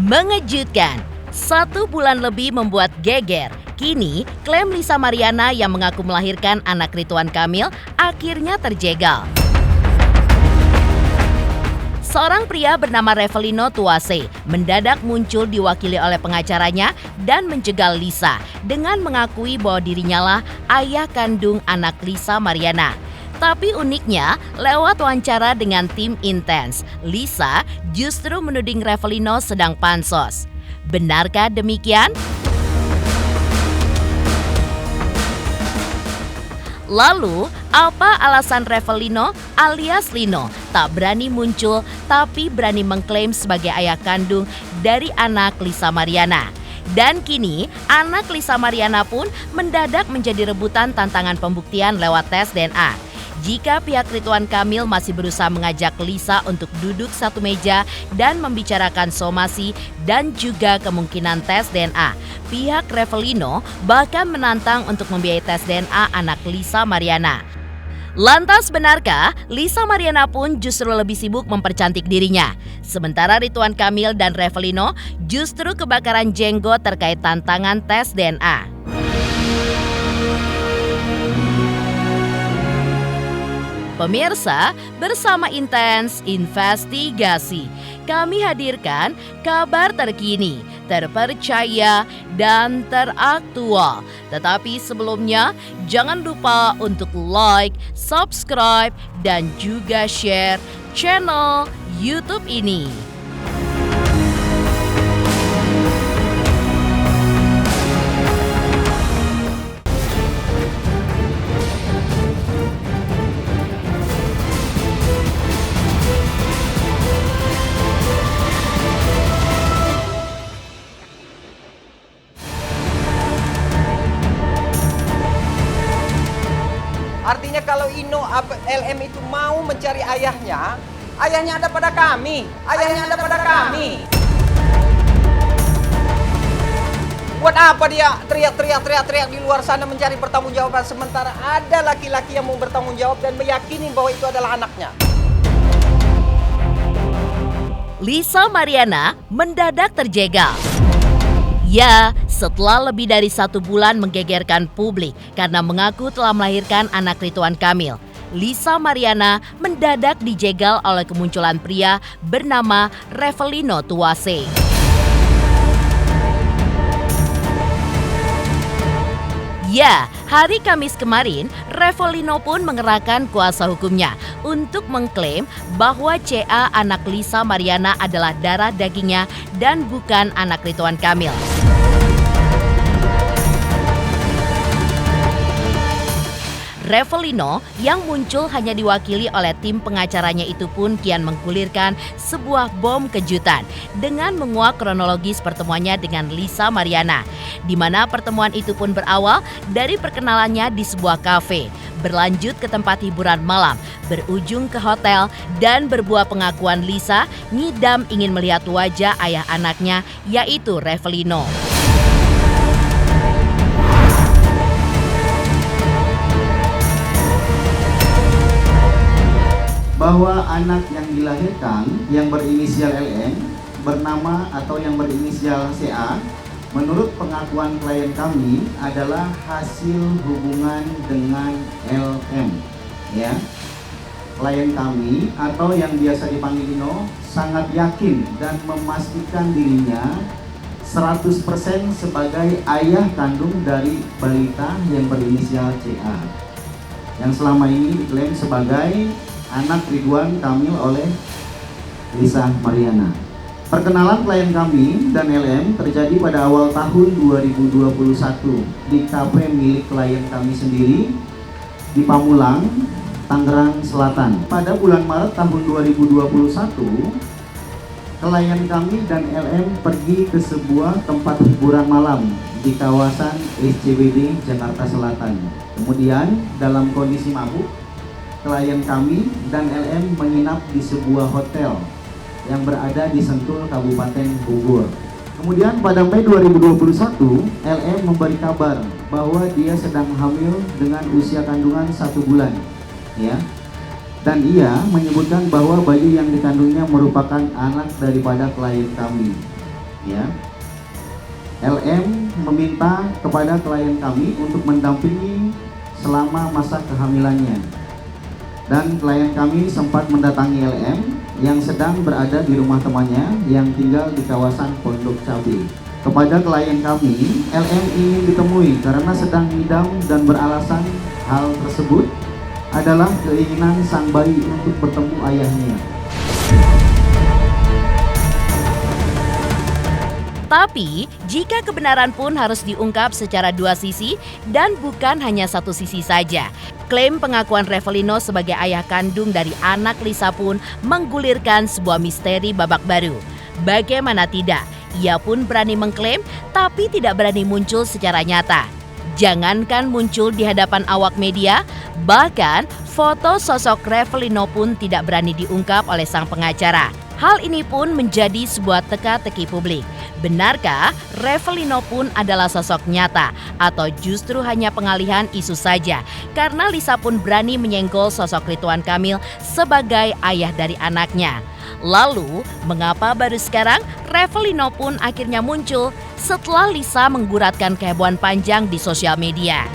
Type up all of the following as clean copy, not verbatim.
Mengejutkan, 1 bulan lebih membuat geger. Kini, klaim Lisa Mariana yang mengaku melahirkan anak Ridwan Kamil akhirnya terjegal. Seorang pria bernama Revelino Tuase mendadak muncul diwakili oleh pengacaranya dan menjegal Lisa dengan mengakui bahwa dirinya lah ayah kandung anak Lisa Mariana. Tapi uniknya, lewat wawancara dengan tim Intens, Lisa justru menuding Revelino sedang pansos. Benarkah demikian? Lalu, apa alasan Revelino alias Lino tak berani muncul tapi berani mengklaim sebagai ayah kandung dari anak Lisa Mariana? Dan kini, anak Lisa Mariana pun mendadak menjadi rebutan tantangan pembuktian lewat tes DNA. Jika pihak Ridwan Kamil masih berusaha mengajak Lisa untuk duduk satu meja dan membicarakan somasi dan juga kemungkinan tes DNA, pihak Revelino bahkan menantang untuk membiayai tes DNA anak Lisa Mariana. Lantas benarkah Lisa Mariana pun justru lebih sibuk mempercantik dirinya? Sementara Ridwan Kamil dan Revelino justru kebakaran jenggot terkait tantangan tes DNA. Pemirsa, bersama Intens Investigasi, kami hadirkan kabar terkini, terpercaya, dan teraktual. Tetapi sebelumnya, jangan lupa untuk like, subscribe, dan juga share channel YouTube ini. Artinya kalau LM itu mau mencari ayahnya ada pada kami. Buat apa dia teriak-teriak di luar sana mencari pertanggungjawaban sementara ada laki-laki yang mau bertanggung jawab dan meyakini bahwa itu adalah anaknya. Lisa Mariana mendadak terjegal. Ya, setelah lebih dari 1 bulan menggegerkan publik karena mengaku telah melahirkan anak Ridwan Kamil, Lisa Mariana mendadak dijegal oleh kemunculan pria bernama Revelino Tuase. Ya, hari Kamis kemarin, Revelino pun mengerahkan kuasa hukumnya untuk mengklaim bahwa CA anak Lisa Mariana adalah darah dagingnya dan bukan anak Ridwan Kamil. Revelino yang muncul hanya diwakili oleh tim pengacaranya itu pun kian menggulirkan sebuah bom kejutan dengan menguak kronologis pertemuannya dengan Lisa Mariana, di mana pertemuan itu pun berawal dari perkenalannya di sebuah kafe, berlanjut ke tempat hiburan malam, berujung ke hotel, dan berbuah pengakuan Lisa ngidam ingin melihat wajah ayah anaknya, yaitu Revelino. Bahwa anak yang dilahirkan yang berinisial LM bernama atau yang berinisial CA menurut pengakuan klien kami adalah hasil hubungan dengan LM, ya. Klien kami atau yang biasa dipanggil Lino sangat yakin dan memastikan dirinya 100% sebagai ayah kandung dari balita yang berinisial CA yang selama ini diklaim sebagai anak Ridwan Kamil oleh Lisa Mariana. Perkenalan klien kami dan LM terjadi pada awal tahun 2021 di kafe milik klien kami sendiri di Pamulang, Tangerang Selatan. Pada bulan Maret tahun 2021, klien kami dan LM pergi ke sebuah tempat hiburan malam di kawasan SCBD Jakarta Selatan. Kemudian dalam kondisi mabuk, klien kami dan LM menginap di sebuah hotel yang berada di Sentul, Kabupaten Bogor. Kemudian pada Mei 2021, LM memberi kabar bahwa dia sedang hamil dengan usia kandungan 1 bulan, ya. Dan ia menyebutkan bahwa bayi yang dikandungnya merupakan anak daripada klien kami. ya. LM meminta kepada klien kami untuk mendampingi selama masa kehamilannya. Dan klien kami sempat mendatangi LM yang sedang berada di rumah temannya yang tinggal di kawasan Pondok Cabe. Kepada klien kami, LM ingin ditemui karena sedang ngidam dan beralasan hal tersebut adalah keinginan sang bayi untuk bertemu ayahnya. Tapi, jika kebenaran pun harus diungkap secara dua sisi dan bukan hanya satu sisi saja. Klaim pengakuan Revelino sebagai ayah kandung dari anak Lisa pun menggulirkan sebuah misteri babak baru. Bagaimana tidak, ia pun berani mengklaim tapi tidak berani muncul secara nyata. Jangankan muncul di hadapan awak media, bahkan foto sosok Revelino pun tidak berani diungkap oleh sang pengacara. Hal ini pun menjadi sebuah teka-teki publik. Benarkah Revelino pun adalah sosok nyata atau justru hanya pengalihan isu saja? Karena Lisa pun berani menyenggol sosok Ridwan Kamil sebagai ayah dari anaknya. Lalu, mengapa baru sekarang Revelino pun akhirnya muncul setelah Lisa mengguratkan kehebohan panjang di sosial media?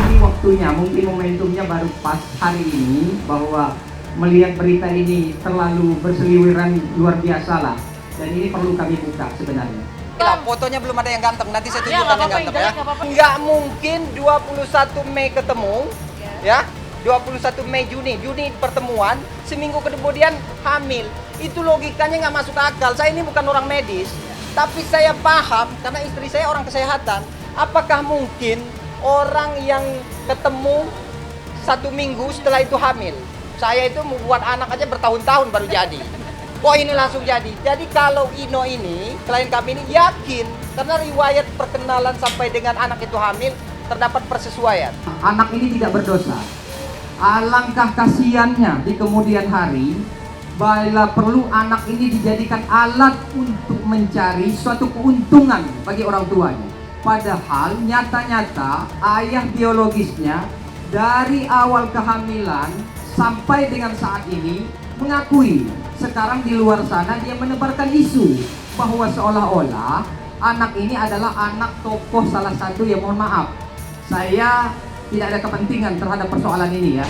Ini waktunya, mungkin momentumnya baru pas hari ini, bahwa melihat berita ini terlalu berseliweran luar biasa lah. Dan ini perlu kami buka sebenarnya. Fotonya belum ada yang ganteng, nanti saya tunjukkan yang ganteng ya. Nggak mungkin 21 Mei ketemu, ya. 21 Mei Juni pertemuan, seminggu kemudian hamil. Itu logikanya nggak masuk akal. Saya ini bukan orang medis, tapi saya paham karena istri saya orang kesehatan. Apakah mungkin orang yang ketemu 1 minggu setelah itu hamil? Saya itu membuat anak aja bertahun-tahun baru jadi. Kok ini langsung jadi? Jadi kalau Ino ini, klien kami ini yakin karena riwayat perkenalan sampai dengan anak itu hamil terdapat persesuaian. Anak ini tidak berdosa. Alangkah kasihannya di kemudian hari bila perlu anak ini dijadikan alat untuk mencari suatu keuntungan bagi orang tuanya. Padahal nyata-nyata ayah biologisnya dari awal kehamilan sampai dengan saat ini mengakui sekarang di luar sana dia menebarkan isu bahwa seolah-olah anak ini adalah anak tokoh salah satu yang, mohon maaf, saya tidak ada kepentingan terhadap persoalan ini ya.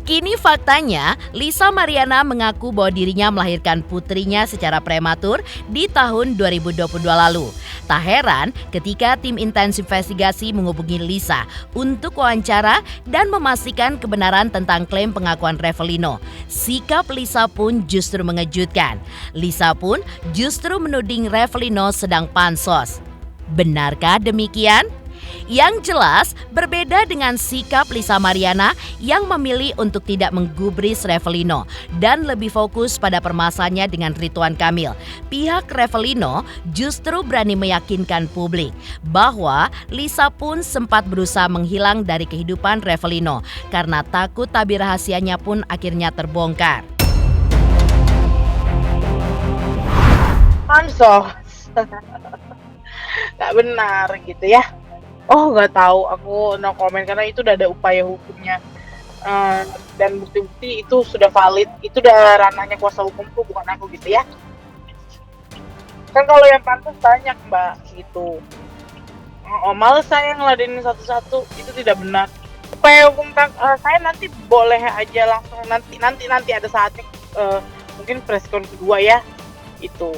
Kini faktanya, Lisa Mariana mengaku bahwa dirinya melahirkan putrinya secara prematur di tahun 2022 lalu. Tak heran ketika tim intens investigasi menghubungi Lisa untuk wawancara dan memastikan kebenaran tentang klaim pengakuan Revelino. Sikap Lisa pun justru mengejutkan. Lisa pun justru menuding Revelino sedang pansos. Benarkah demikian? Yang jelas, berbeda dengan sikap Lisa Mariana yang memilih untuk tidak menggubris Revelino dan lebih fokus pada permasalahannya dengan Ridwan Kamil. Pihak Revelino justru berani meyakinkan publik bahwa Lisa pun sempat berusaha menghilang dari kehidupan Revelino karena takut tabir rahasianya pun akhirnya terbongkar. Pansos, nggak benar gitu ya. Oh nggak tahu, aku no comment karena itu udah ada upaya hukumnya dan bukti-bukti itu sudah valid, itu udah ranahnya kuasa hukumku bukan aku gitu ya. Kan kalau yang pantas banyak mbak gitu. Males saya ngeladenin satu-satu, itu tidak benar. Upaya hukum saya nanti boleh aja langsung nanti ada saatnya mungkin press con kedua ya itu.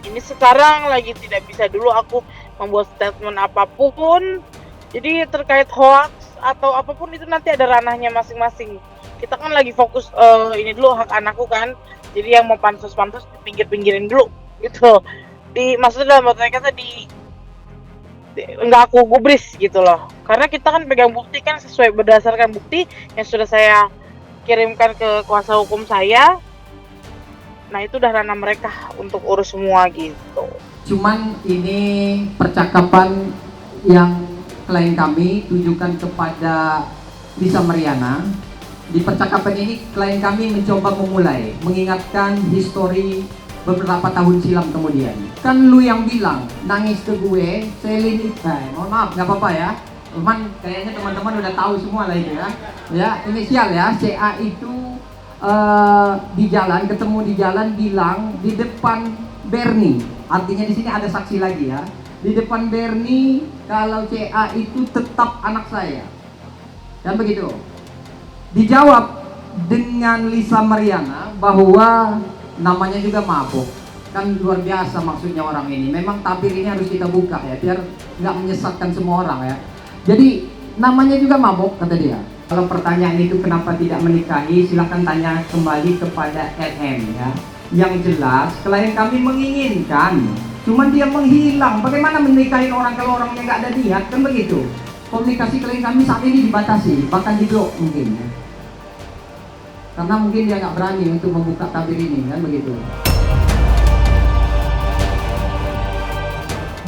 Ini sekarang lagi tidak bisa dulu aku membuat statement apapun. Jadi terkait hoax atau apapun itu nanti ada ranahnya masing-masing. Kita kan lagi fokus ini dulu hak anakku kan. Jadi yang mau pansos-pansos dipinggir-pinggirin dulu gitu. Maksudnya dalam arti kata enggak aku gubris gitu loh. Karena kita kan pegang bukti kan sesuai berdasarkan bukti yang sudah saya kirimkan ke kuasa hukum saya. Nah itu udah ranah mereka untuk urus semua gitu. Cuman ini percakapan yang klien kami tujukan kepada Lisa Mariana. Di percakapan ini klien kami mencoba memulai mengingatkan histori beberapa tahun silam kemudian. Kan lu yang bilang nangis ke gue, Selin mohon maaf nggak apa-apa ya. Cuman kayaknya teman-teman udah tahu semua lah itu ya. Ya inisial ya, CA itu di jalan, ketemu di jalan, bilang di depan Bernie, artinya di sini ada saksi lagi ya, di depan Bernie kalau CA itu tetap anak saya, dan begitu. Dijawab dengan Lisa Mariana bahwa namanya juga mabuk. Kan luar biasa maksudnya orang ini. Memang tabir ini harus kita buka ya, biar nggak menyesatkan semua orang ya. Jadi namanya juga mabuk, kata dia. Kalau pertanyaan itu kenapa tidak menikahi, silahkan tanya kembali kepada LM ya. Yang jelas klien kami menginginkan, cuman dia menghilang. Bagaimana menikahin orang kalau orangnya nggak ada niat, kan begitu. Komunikasi klien kami saat ini dibatasi, bahkan di-block mungkin ya. Karena mungkin dia nggak berani untuk membuka tabir ini, kan begitu.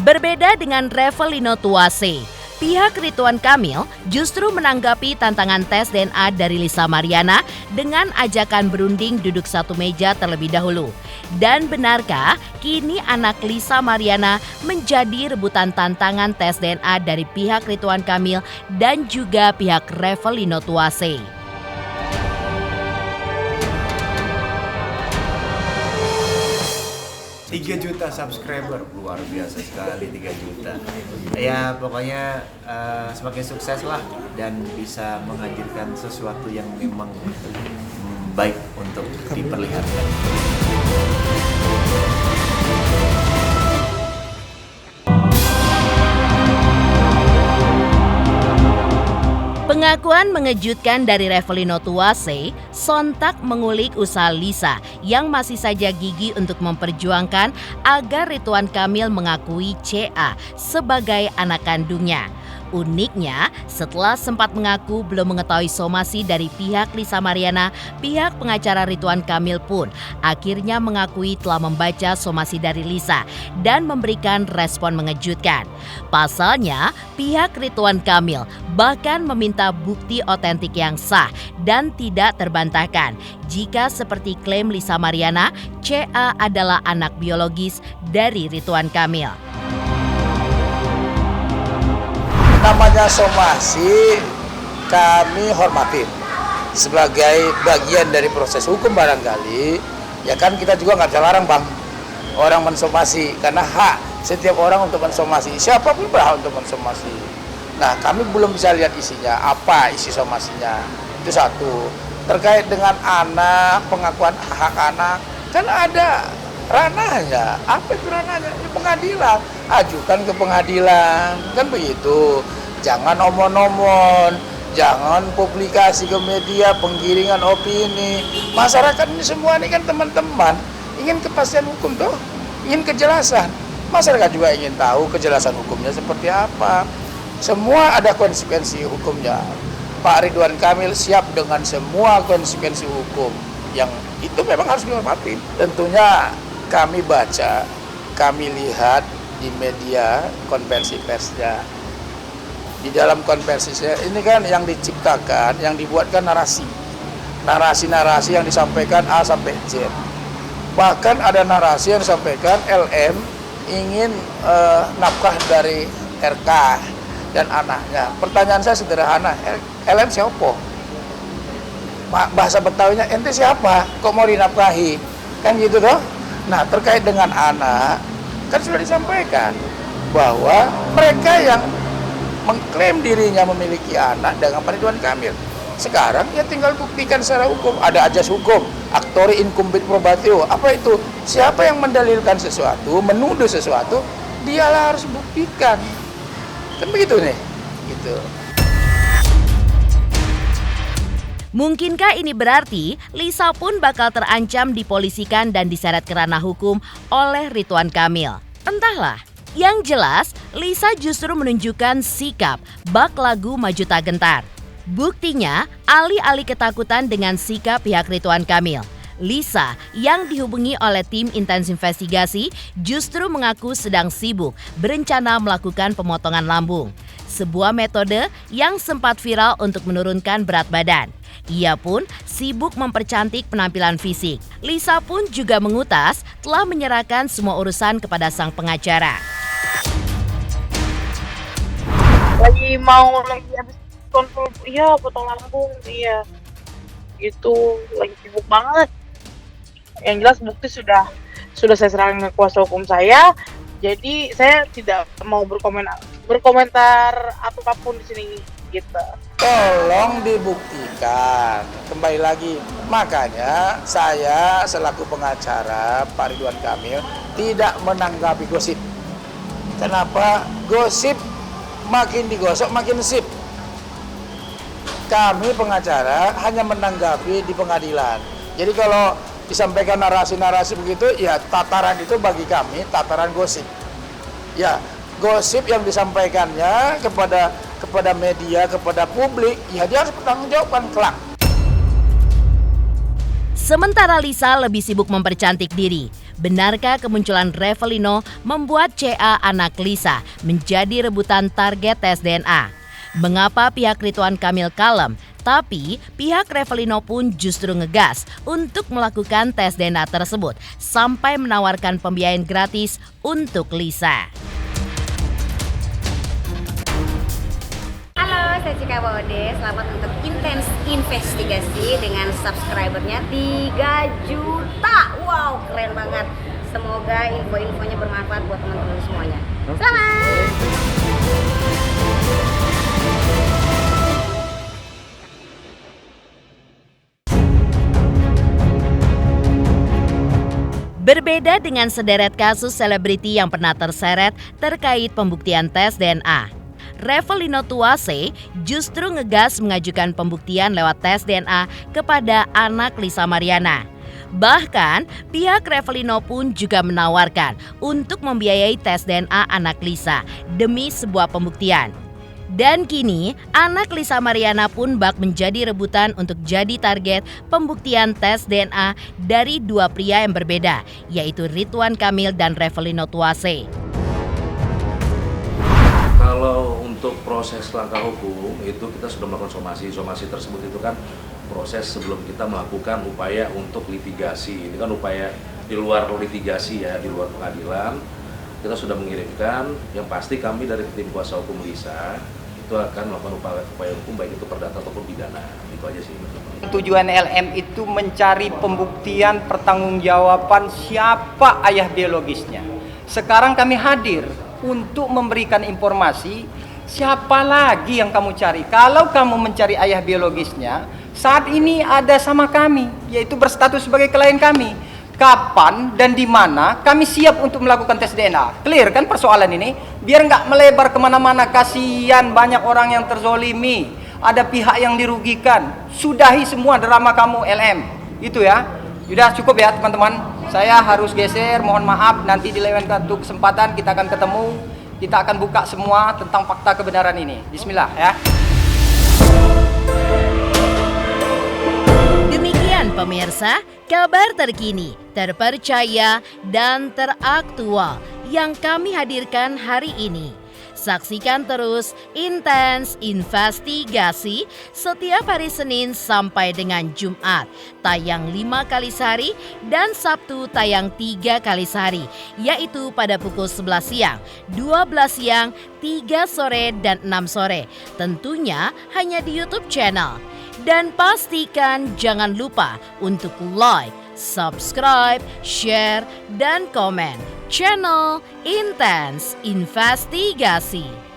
Berbeda dengan Revelino Tuase, pihak Ridwan Kamil justru menanggapi tantangan tes DNA dari Lisa Mariana dengan ajakan berunding duduk satu meja terlebih dahulu. Dan benarkah kini anak Lisa Mariana menjadi rebutan tantangan tes DNA dari pihak Ridwan Kamil dan juga pihak Revelino Tuase? 3 juta subscriber, luar biasa sekali 3 juta. Ya pokoknya semakin sukses lah dan bisa menghadirkan sesuatu yang memang baik untuk diperlihatkan. Pengakuan mengejutkan dari Revelino Tuase sontak mengulik usaha Lisa yang masih saja gigih untuk memperjuangkan agar Ridwan Kamil mengakui CA sebagai anak kandungnya. Uniknya, setelah sempat mengaku belum mengetahui somasi dari pihak Lisa Mariana, pihak pengacara Ridwan Kamil pun akhirnya mengakui telah membaca somasi dari Lisa dan memberikan respon mengejutkan. Pasalnya, pihak Ridwan Kamil bahkan meminta bukti otentik yang sah dan tidak terbantahkan jika seperti klaim Lisa Mariana, CA adalah anak biologis dari Ridwan Kamil. Namanya somasi kami hormatin sebagai bagian dari proses hukum barangkali, ya kan kita juga nggak bisa larang bang orang mensomasi karena hak setiap orang untuk mensomasi, siapapun berhak untuk mensomasi. Nah kami belum bisa lihat isinya, apa isi somasinya, itu satu. Terkait dengan anak, pengakuan hak anak, kan ada ranahnya. Apa itu ranahnya? Di pengadilan, ajukan ke pengadilan, kan begitu. Jangan omon-omon, jangan publikasi ke media, penggiringan opini. Masyarakat ini semua ini kan teman-teman ingin kepastian hukum tuh, ingin kejelasan. Masyarakat juga ingin tahu kejelasan hukumnya seperti apa. Semua ada konsekuensi hukumnya. Pak Ridwan Kamil siap dengan semua konsekuensi hukum yang itu memang harus dihormati. Tentunya kami baca, kami lihat di media konversi persnya. Di dalam konversi ini kan yang diciptakan, yang dibuatkan narasi-narasi yang disampaikan A sampai Z. Bahkan ada narasi yang disampaikan LM ingin nafkah dari RK dan anaknya. Pertanyaan saya sederhana, LM siapa? Bahasa Betawinya, ente siapa? Kok mau dinafkahi? Kan gitu toh? Nah terkait dengan anak, kan sudah disampaikan bahwa mereka yang mengklaim dirinya memiliki anak dengan Pak Ridwan Kamil. Sekarang ya tinggal buktikan secara hukum. Ada ajas hukum, actori incumbit probatio. Apa itu? Siapa yang mendalilkan sesuatu, menuduh sesuatu, dialah harus buktikan. Kan begitu nih, gitu. Mungkinkah ini berarti Lisa pun bakal terancam dipolisikan dan diseret ke ranah hukum oleh Ridwan Kamil? Entahlah. Yang jelas, Lisa justru menunjukkan sikap bak lagu maju tak gentar. Buktinya, alih-alih ketakutan dengan sikap pihak Ridwan Kamil, Lisa yang dihubungi oleh tim intens investigasi justru mengaku sedang sibuk berencana melakukan pemotongan lambung. Sebuah metode yang sempat viral untuk menurunkan berat badan. Ia pun sibuk mempercantik penampilan fisik. Lisa pun juga mengutas telah menyerahkan semua urusan kepada sang pengacara. Lagi habis kontrol, iya potong lambung, iya. gitu, lagi sibuk banget. Yang jelas bukti sudah saya serahkan ke kuasa hukum saya. Jadi saya tidak mau berkomentar apapun di sini gitu. Tolong dibuktikan. Kembali lagi, makanya saya selaku pengacara Pak Ridwan Kamil tidak menanggapi gosip. Kenapa? Gosip makin digosok makin sip. Kami pengacara hanya menanggapi di pengadilan. Jadi kalau disampaikan narasi-narasi begitu, ya tataran itu bagi kami tataran gosip. Ya, gosip yang disampaikannya kepada media, kepada publik, ya dia harus bertanggungjawabkan kelak. Sementara Lisa lebih sibuk mempercantik diri. Benarkah kemunculan Revelino membuat CA anak Lisa menjadi rebutan target tes DNA? Mengapa pihak Ridwan Kamil kalem, tapi pihak Revelino pun justru ngegas untuk melakukan tes DNA tersebut sampai menawarkan pembiayaan gratis untuk Lisa. Halo, saya Cika Bode. Selamat untuk Intens Investigasi dengan subscribernya 3 juta. Wow, keren banget. Semoga info-infonya bermanfaat buat teman-teman semuanya. Selamat! Berbeda dengan sederet kasus selebriti yang pernah terseret terkait pembuktian tes DNA, Revelino Tuase justru ngegas mengajukan pembuktian lewat tes DNA kepada anak Lisa Mariana. Bahkan pihak Revelino pun juga menawarkan untuk membiayai tes DNA anak Lisa demi sebuah pembuktian. Dan kini anak Lisa Mariana pun bak menjadi rebutan untuk jadi target pembuktian tes DNA dari dua pria yang berbeda, yaitu Ridwan Kamil dan Revelino Tuase. Kalau untuk proses langkah hukum itu kita sudah melakukan somasi. Somasi tersebut itu kan proses sebelum kita melakukan upaya untuk litigasi. Ini kan upaya di luar litigasi ya, di luar pengadilan. Kita sudah mengirimkan, yang pasti kami dari tim kuasa hukum Lisa itu akan melakukan upaya hukum baik itu perdata ataupun pidana. Itu aja sih. Tujuan LM itu mencari pembuktian pertanggungjawaban siapa ayah biologisnya. Sekarang kami hadir untuk memberikan informasi siapa lagi yang kamu cari. Kalau kamu mencari ayah biologisnya, saat ini ada sama kami, yaitu berstatus sebagai klien kami. Kapan dan di mana kami siap untuk melakukan tes DNA. Clear kan persoalan ini? Biar nggak melebar kemana-mana, kasihan banyak orang yang terzolimi. Ada pihak yang dirugikan. Sudahi semua drama kamu LM. Itu ya. Sudah cukup ya teman-teman. Saya harus geser, mohon maaf. Nanti di lain waktu kesempatan kita akan ketemu. Kita akan buka semua tentang fakta kebenaran ini. Bismillah ya. Demikian pemirsa, kabar terkini, terpercaya, dan teraktual yang kami hadirkan hari ini. Saksikan terus Intens Investigasi setiap hari Senin sampai dengan Jumat, tayang 5 kali sehari dan Sabtu tayang 3 kali sehari, yaitu pada pukul 11 siang, 12 siang, 3 sore, dan 6 sore. Tentunya hanya di YouTube channel. Dan pastikan jangan lupa untuk like, subscribe, share, dan komen channel Intens Investigasi.